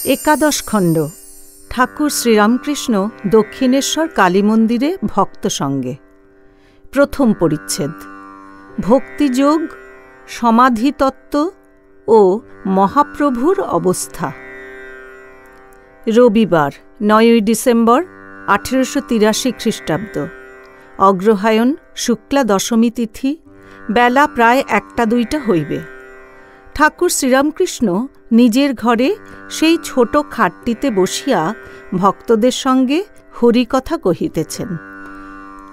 একাদশ খণ্ড। ঠাকুর শ্রীরামকৃষ্ণ দক্ষিণেশ্বর কালী মন্দিরে ভক্ত সঙ্গে। প্রথম পরিচ্ছেদ। ভক্তিযোগ, সমাধিতত্ত্ব ও মহাপ্রভুর অবস্থা। রবিবার ৯ই ডিসেম্বর ১৮৮৩ খ্রিস্টাব্দ। অগ্রহায়ণ শুক্লা দশমী তিথি। বেলা প্রায় ১টা-২টা হইবে। ঠাকুর শ্রীরামকৃষ্ণ নিজের ঘরে সেই ছোট খাটটিতে বসিয়া ভক্তদের সঙ্গে হরিকথা কহিতেছেন।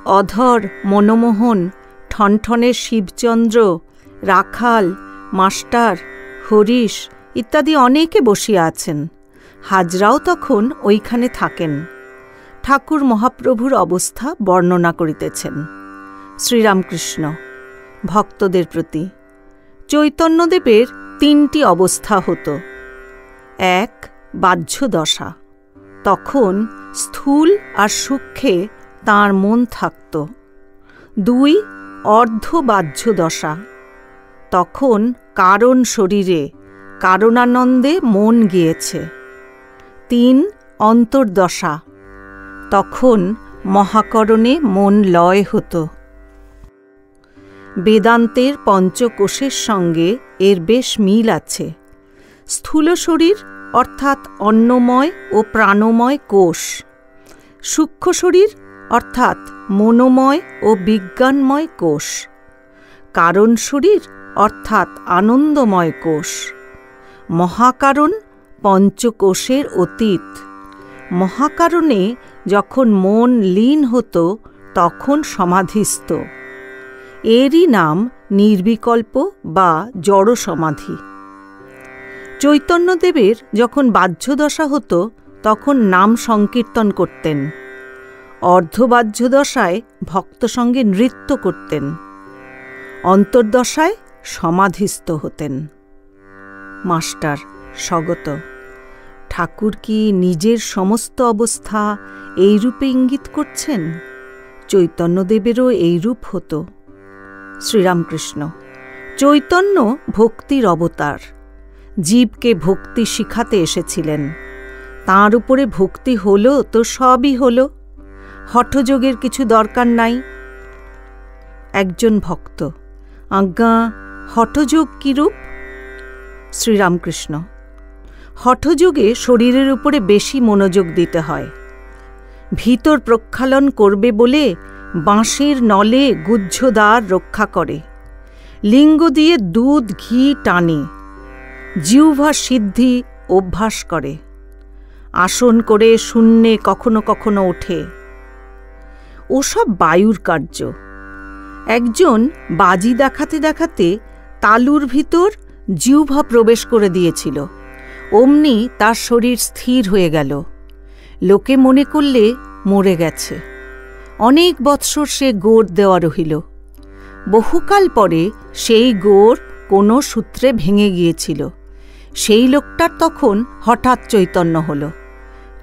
অধর, মনমোহন, ঠনঠনের শিবচন্দ্র, রাখাল, মাস্টার, হরিশ ইত্যাদি অনেকে বসিয়া আছেন। হাজরাও তখন ওইখানে থাকেন। ঠাকুর মহাপ্রভুর অবস্থা বর্ণনা করিতেছেন। শ্রীরামকৃষ্ণ ভক্তদের প্রতি। চৈতন্যদেবের ৩টি অবস্থা হতো। ১. বাহ্যদশা। তখন স্থূল আর সূক্ষ্মে তাঁর মন থাকত। ২. অর্ধবাহ্য দশা। তখন কারণ শরীরে কারণানন্দে মন গিয়েছে। ৩. অন্তর্দশা। তখন মহাকরণে মন লয় হতো। বেদান্তের পঞ্চকোষের সঙ্গে এর বেশ মিল আছে। স্থূল শরীর অর্থাৎ অন্নময় ও প্রাণময় কোষ, সূক্ষ্ম শরীর অর্থাৎ মনোময় ও বিজ্ঞানময় কোষ, কারণ শরীর অর্থাৎ আনন্দময় কোষ। মহাকারণ পঞ্চকোষের অতীত। মহাকারণে যখন মন লীন হতো তখন সমাধিস্থ। এরই নাম নির্বিকল্প বা জড় সমাধি। চৈতন্যদেবের যখন বাহ্যদশা হতো তখন নাম সংকীর্তন করতেন। অর্ধবাহ্যদশায় ভক্ত সঙ্গে নৃত্য করতেন। অন্তর্দশায় সমাধিস্থ হতেন। মাস্টার স্বগত। ঠাকুর কি নিজের সমস্ত অবস্থা এইরূপে ইঙ্গিত করছেন? চৈতন্যদেবেরও এইরূপ হতো। শ্রীরামকৃষ্ণ চৈতন্য ভক্তির অবতার। জীবকে ভক্তি শিখাতে এসেছিলেন। তাঁর উপরে ভক্তি হলো তো সবই হলো। হঠযোগের কিছু দরকার নাই। একজন ভক্ত: আজ্ঞা, হঠযোগ কিরূপ? শ্রীরামকৃষ্ণ হঠযোগে শরীরের উপরে বেশি মনোযোগ দিতে হয়। ভিতর প্রক্ষালন করবে বলে বাঁশের নলে গুহ্যদ্বার রক্ষা করে। লিঙ্গ দিয়ে দুধ ঘি টানে। জিহ্বা সিদ্ধি অভ্যাস করে। আসন করে শূন্যে কখনো কখনো ওঠে। ওসব বায়ুর কার্য। একজন বাজি দেখাতে দেখাতে তালুর ভিতর জিহ্বা প্রবেশ করে দিয়েছিল। অমনি তার শরীর স্থির হয়ে গেল। লোকে মনে করলে মরে গেছে। অনেক বৎসর সে গোড় দেওয়া রহিল। বহুকাল পরে সেই গোড় কোনো সূত্রে ভেঙে গিয়েছিল। সেই লোকটার তখন হঠাৎ চৈতন্য হল।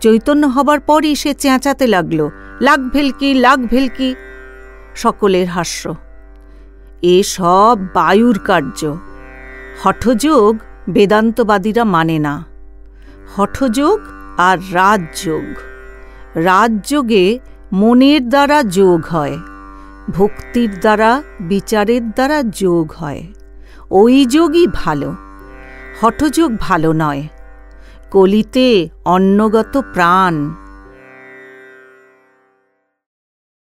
চৈতন্য হবার পরই সে চেঁচাতে লাগল, লাগ ভেলকি, লাগ ভেলকি। সকলের হাস্য। এ সব বায়ুর কার্য। হঠযোগ বেদান্তবাদীরা মানে না। হঠযোগ আর রাজযোগ। রাজযোগে মনের দ্বারা যোগ হয়, ভক্তির দ্বারা, বিচারের দ্বারা যোগ হয়। ওই যোগই ভালো। হঠযোগ ভালো নয়। কলিতে অন্নগত প্রাণ।